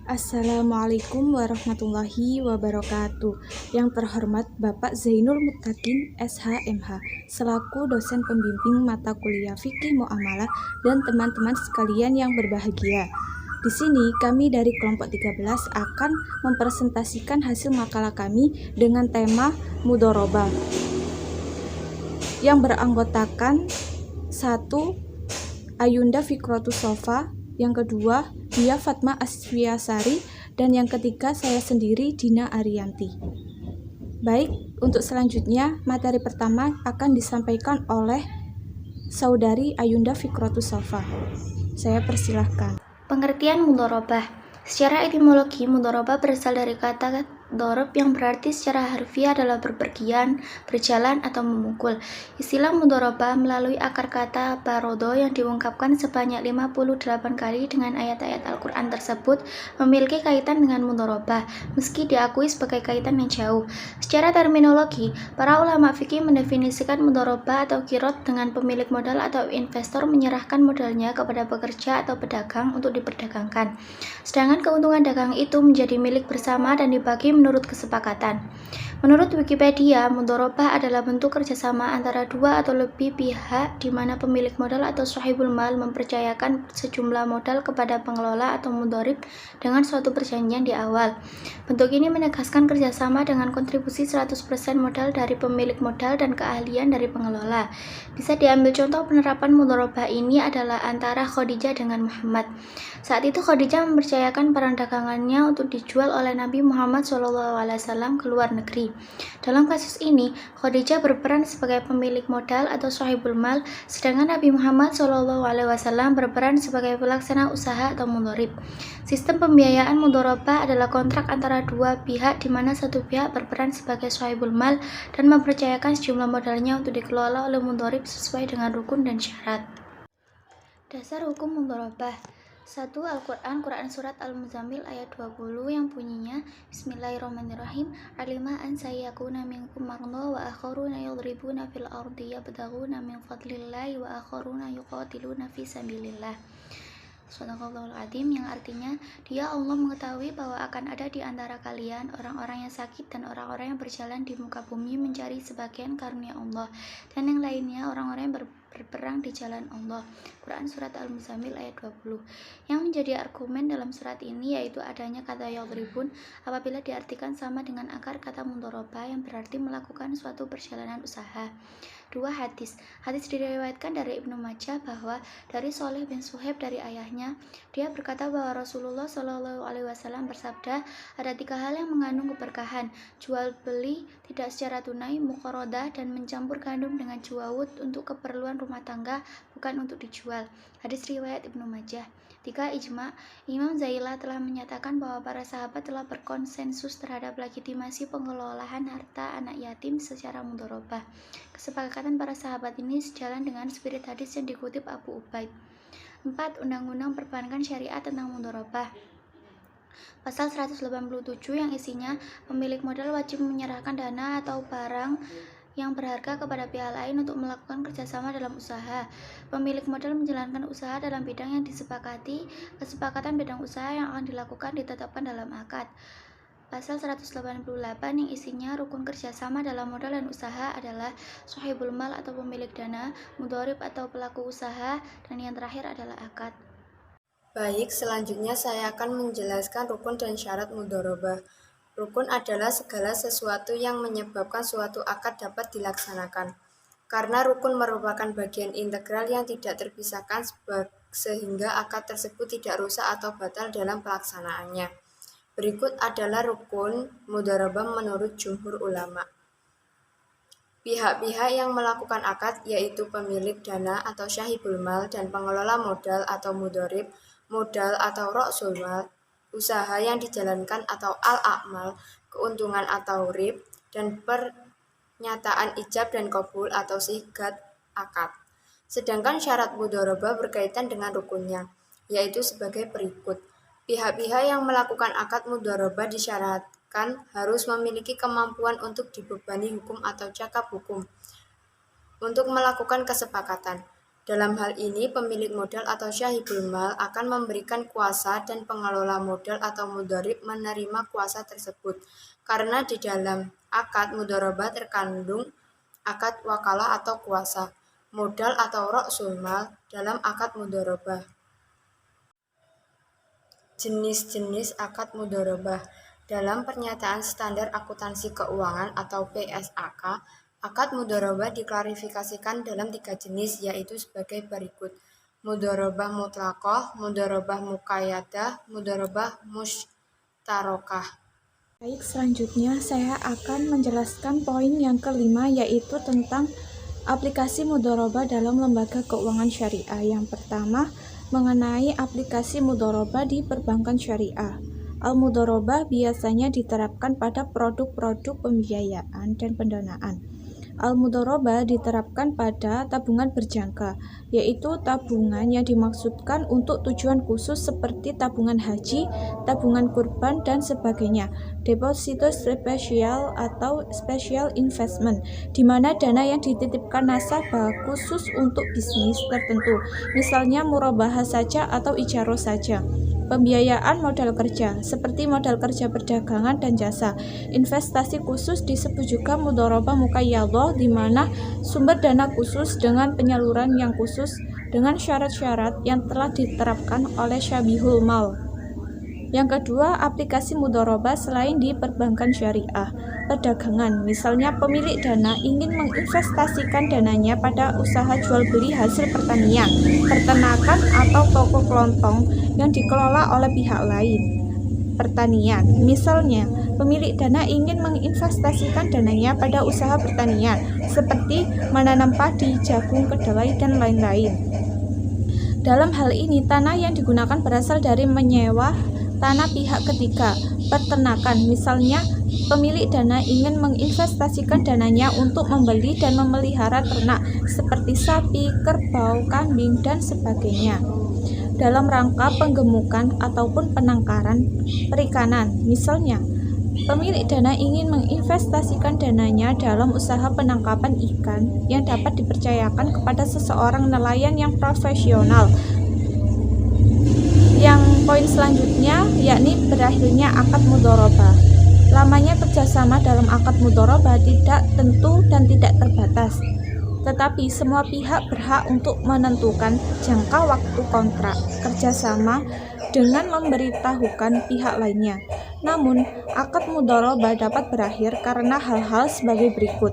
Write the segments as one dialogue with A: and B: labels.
A: Assalamualaikum warahmatullahi wabarakatuh. Yang terhormat Bapak Zainul Muttaqin SHMH selaku dosen pembimbing mata kuliah Fikih Muamalah dan teman-teman sekalian yang berbahagia. Di sini kami dari kelompok 13 akan mempresentasikan hasil makalah kami dengan tema mudharabah yang beranggotakan 1. Ayunda Fikratus Sofa, yang kedua Dia Fatma Asfiasari, dan yang ketiga saya sendiri Dina Ariyanti. Baik, untuk selanjutnya materi pertama akan disampaikan oleh Saudari Ayunda Fikratus Sofa. Saya persilahkan.
B: Pengertian mudharabah. Secara etimologi, mudharabah berasal dari kata dorob yang berarti secara harfiah adalah berpergian, berjalan, atau memukul. Istilah mudharabah melalui akar kata barodo yang diungkapkan sebanyak 58 kali dengan ayat-ayat Al-Quran tersebut memiliki kaitan dengan mudharabah, meski diakui sebagai kaitan yang jauh. Secara terminologi, para ulama fikih mendefinisikan mudharabah atau qirot dengan pemilik modal atau investor menyerahkan modalnya kepada pekerja atau pedagang untuk diperdagangkan. Sedangkan keuntungan dagang itu menjadi milik bersama dan dibagi menurut kesepakatan. Menurut Wikipedia, mudharabah adalah bentuk kerjasama antara dua atau lebih pihak di mana pemilik modal atau sahibul mal mempercayakan sejumlah modal kepada pengelola atau mudharib dengan suatu perjanjian di awal. Bentuk ini menegaskan kerjasama dengan kontribusi 100% modal dari pemilik modal dan keahlian dari pengelola. Bisa diambil contoh penerapan mudharabah ini adalah antara Khadijah dengan Muhammad. Saat itu Khadijah mempercayakan barang dagangannya untuk dijual oleh Nabi Muhammad SAW ke luar negeri. Dalam kasus ini, Khadijah berperan sebagai pemilik modal atau sahibul mal, sedangkan Nabi Muhammad SAW berperan sebagai pelaksana usaha atau mudharib. Sistem pembiayaan mudharabah adalah kontrak antara dua pihak di mana satu pihak berperan sebagai sahibul mal dan mempercayakan sejumlah modalnya untuk dikelola oleh mudharib sesuai dengan rukun dan syarat. Dasar hukum mudharabah. 1. Al-Quran, Quran Surat Al-Muzammil ayat 20 yang bunyinya Bismillahirrahmanirrahim. Alima an sayyakuna minkum mardo wa akharuna yadribuna fil ardi yabtaguna min fadlillahi wa akharuna yuqatiluna fi sabilillah. Shadaqallahul Adzim, yang artinya Dia Allah mengetahui bahwa akan ada di antara kalian orang-orang yang sakit dan orang-orang yang berjalan di muka bumi mencari sebagian karunia Allah, dan yang lainnya orang-orang yang berperang di jalan Allah. Quran Surat Al-Muzammil ayat 20. Yang menjadi argumen dalam surat ini yaitu adanya kata yadribun apabila diartikan sama dengan akar kata mudharabah yang berarti melakukan suatu perjalanan usaha. 2. Hadis diriwayatkan dari Ibnu Majah bahwa dari Sholeh bin Suhaib dari ayahnya, dia berkata bahwa Rasulullah SAW bersabda, ada 3 hal yang mengandung keberkahan: jual beli tidak secara tunai, muqaradah, dan mencampur gandum dengan juawut untuk keperluan rumah tangga, bukan untuk dijual. Hadis riwayat Ibnu Majah. 3. Ijma. Imam Zailah telah menyatakan bahwa para sahabat telah berkonsensus terhadap legitimasi pengelolaan harta anak yatim secara mudharabah. Kesepakatan para sahabat ini sejalan dengan spirit hadis yang dikutip Abu Ubaid. 4. Undang-undang perbankan syariat tentang mudharabah. Pasal 187 yang isinya pemilik modal wajib menyerahkan dana atau barang yang berharga kepada pihak lain untuk melakukan kerjasama dalam usaha. Pemilik modal menjalankan usaha dalam bidang yang disepakati. Kesepakatan bidang usaha yang akan dilakukan ditetapkan dalam akad. Pasal 188 yang isinya rukun kerjasama dalam modal dan usaha adalah sahibul mal atau pemilik dana, mudharib atau pelaku usaha, dan yang terakhir adalah akad.
C: Baik, selanjutnya saya akan menjelaskan rukun dan syarat mudharabah. Rukun adalah segala sesuatu yang menyebabkan suatu akad dapat dilaksanakan. Karena rukun merupakan bagian integral yang tidak terpisahkan sehingga akad tersebut tidak rusak atau batal dalam pelaksanaannya. Berikut adalah rukun mudharabah menurut jumhur ulama. Pihak-pihak yang melakukan akad yaitu pemilik dana atau syahibul mal dan pengelola modal atau mudharib, modal atau ra'sul mal, usaha yang dijalankan atau al-a'mal, keuntungan atau rib, dan pernyataan ijab dan qabul atau sigat akad. Sedangkan syarat mudharabah berkaitan dengan rukunnya, yaitu sebagai berikut. Pihak-pihak yang melakukan akad mudharabah disyaratkan harus memiliki kemampuan untuk dibebani hukum atau cakap hukum untuk melakukan kesepakatan. Dalam hal ini, pemilik modal atau syahibul mal akan memberikan kuasa dan pengelola modal atau mudharib menerima kuasa tersebut. Karena di dalam akad mudharabah terkandung akad wakalah atau kuasa, modal atau ra'sul mal dalam akad mudharabah. Jenis-jenis akad mudharabah. Dalam Pernyataan Standar Akuntansi Keuangan atau PSAK, akad mudharabah diklarifikasikan dalam 3 jenis, yaitu sebagai berikut: mudharabah mutlaqah, mudharabah muqayyadah, mudharabah musytarakah.
A: Baik, selanjutnya saya akan menjelaskan poin yang kelima, yaitu tentang aplikasi mudharabah dalam lembaga keuangan syariah. Yang pertama, mengenai aplikasi mudharabah di perbankan syariah. Al-mudharabah biasanya diterapkan pada produk-produk pembiayaan dan pendanaan. Al-mudharabah diterapkan pada tabungan berjangka, yaitu tabungan yang dimaksudkan untuk tujuan khusus seperti tabungan haji, tabungan kurban, dan sebagainya. Deposito spesial atau special investment, di mana dana yang dititipkan nasabah khusus untuk bisnis tertentu, misalnya murabahah saja atau ijaroh saja. Pembiayaan modal kerja, seperti modal kerja perdagangan dan jasa. Investasi khusus disebut juga mudharabah muqayyadah, di mana sumber dana khusus dengan penyaluran yang khusus dengan syarat-syarat yang telah diterapkan oleh syabihul mal. Yang kedua, aplikasi mudharabah selain di perbankan syariah. Perdagangan, misalnya pemilik dana ingin menginvestasikan dananya pada usaha jual beli hasil pertanian, peternakan, atau toko kelontong yang dikelola oleh pihak lain. Pertanian, misalnya pemilik dana ingin menginvestasikan dananya pada usaha pertanian, seperti menanam padi, jagung, kedelai, dan lain-lain. Dalam hal ini, tanah yang digunakan berasal dari menyewa tanah pihak ketiga. Peternakan, misalnya pemilik dana ingin menginvestasikan dananya untuk membeli dan memelihara ternak seperti sapi, kerbau, kambing, dan sebagainya. Dalam rangka penggemukan ataupun penangkaran perikanan, misalnya pemilik dana ingin menginvestasikan dananya dalam usaha penangkapan ikan yang dapat dipercayakan kepada seseorang nelayan yang profesional. Yang poin selanjutnya yakni berakhirnya akad mudharabah. Lamanya kerjasama dalam akad mudharabah tidak tentu dan tidak terbatas, tetapi semua pihak berhak untuk menentukan jangka waktu kontrak kerjasama dengan memberitahukan pihak lainnya. Namun, akad mudharabah dapat berakhir karena hal-hal sebagai berikut.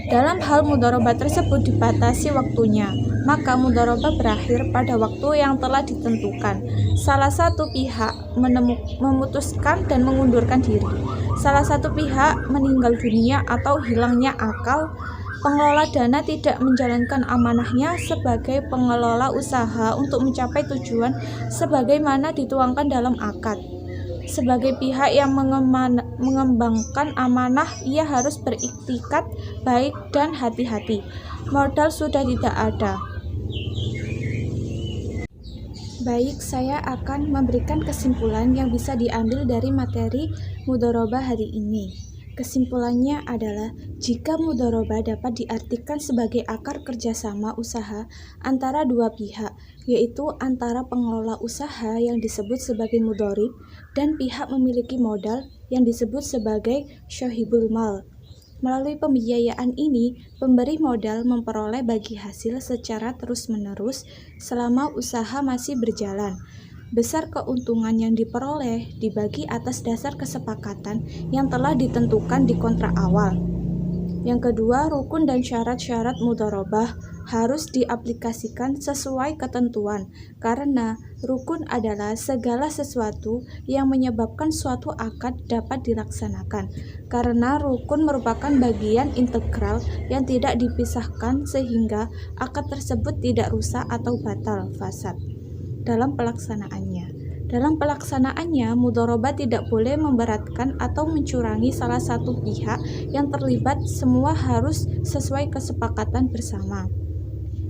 A: Dalam hal mudharabah tersebut dibatasi waktunya, maka mudharabah berakhir pada waktu yang telah ditentukan. Salah satu pihak memutuskan dan mengundurkan diri. Salah satu pihak meninggal dunia atau hilangnya akal. Pengelola dana tidak menjalankan amanahnya sebagai pengelola usaha untuk mencapai tujuan sebagaimana dituangkan dalam akad. Sebagai pihak yang mengembangkan amanah, ia harus beriktikad baik dan hati-hati. Modal sudah tidak ada. Baik, saya akan memberikan kesimpulan yang bisa diambil dari materi mudharabah hari ini. Kesimpulannya adalah, jika mudharabah dapat diartikan sebagai akar kerjasama usaha antara dua pihak, yaitu antara pengelola usaha yang disebut sebagai mudharib dan pihak memiliki modal yang disebut sebagai syahibul mal. Melalui pembiayaan ini, pemberi modal memperoleh bagi hasil secara terus-menerus selama usaha masih berjalan. Besar keuntungan yang diperoleh dibagi atas dasar kesepakatan yang telah ditentukan di kontrak awal. Yang kedua, rukun dan syarat-syarat mudharabah harus diaplikasikan sesuai ketentuan, karena rukun adalah segala sesuatu yang menyebabkan suatu akad dapat dilaksanakan. Karena rukun merupakan bagian integral yang tidak dipisahkan sehingga akad tersebut tidak rusak atau batal fasad dalam pelaksanaannya. Dalam pelaksanaannya, mudharabah tidak boleh memberatkan atau mencurangi salah satu pihak yang terlibat, semua harus sesuai kesepakatan bersama.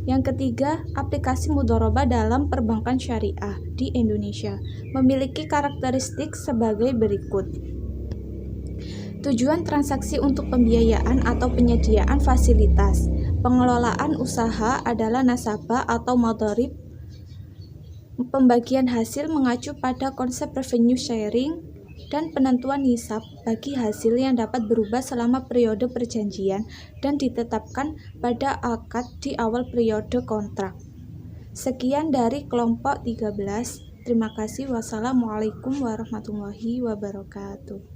A: Yang ketiga, aplikasi mudharabah dalam perbankan syariah di Indonesia memiliki karakteristik sebagai berikut. Tujuan transaksi untuk pembiayaan atau penyediaan fasilitas. Pengelolaan usaha adalah nasabah atau mudharib. Pembagian hasil mengacu pada konsep revenue sharing dan penentuan nisab bagi hasil yang dapat berubah selama periode perjanjian dan ditetapkan pada akad di awal periode kontrak. Sekian dari kelompok 13. Terima kasih. Wassalamualaikum warahmatullahi wabarakatuh.